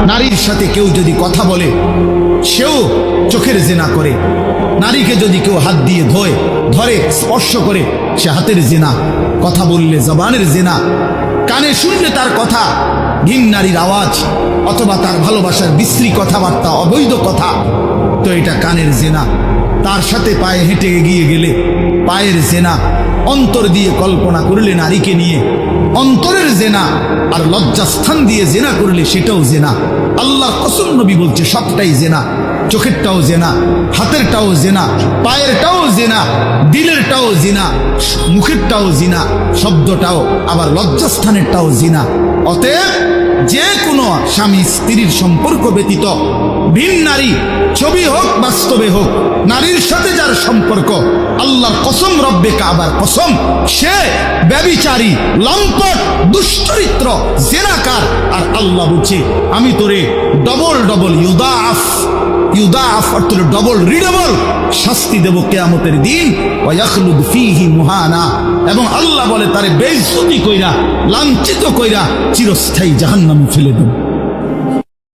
নারীর সাথে কেউ যদি কথা বলে সেও চোখের জিনা করে। নারীকে যদি কেউ হাত দিয়ে ধরে স্পর্শ করে সে হাতের জিনা। কথা বললে জবানের জিনা। কানে শুনলে তার কথা ভিন নারীর আওয়াজ অথবা তার ভালোবাসার বিশ্রী কথাবার্তা, অবৈধ কথা, তো এটা কানের জিনা। তার সাথে পায়ে হেঁটে এগিয়ে গেলে পায়ের জেনা। অন্তর দিয়ে কল্পনা করলে নারীকে নিয়ে অন্তরের জেনা। আর লজ্জাস্থান দিয়ে জেনা করলে সেটাও জেনা। আল্লাহর কসম নবী বলছে সবটাই জেনা। চোখেরটাও জেনা, হাতেরটাও জেনা, পায়েরটাও জেনা, দিলেরটাও জিনা, মুখেরটাও জিনা, শব্দটাও আবার লজ্জাস্থানেরটাও জিনা। অতএব যে কোনো স্বামী স্ত্রীর সম্পর্ক ব্যতীত ভিন নারী, ছবি হোক বাস্তবে হোক, নারীর সাথে যার সম্পর্ক, আল্লাহর কসম, রব্বে কাবার কসম, সে ব্যভিচারী, লম্পট, দুশ্চরিত্র, জেনাকার। আর আল্লাহ বলছে আমি তোরে ডবল ইউদাফ অর্থ ডবল রিডবল শাস্তি দেব কিয়ামতের দিন। ওয়াখলুদ ফীহি মুহানা, এবং আল্লাহ বলে তারে বেইজ্জতি কইরা, লাঞ্ছিত কইরা চিরস্থায়ী জাহান্নামে ফেলে দেব।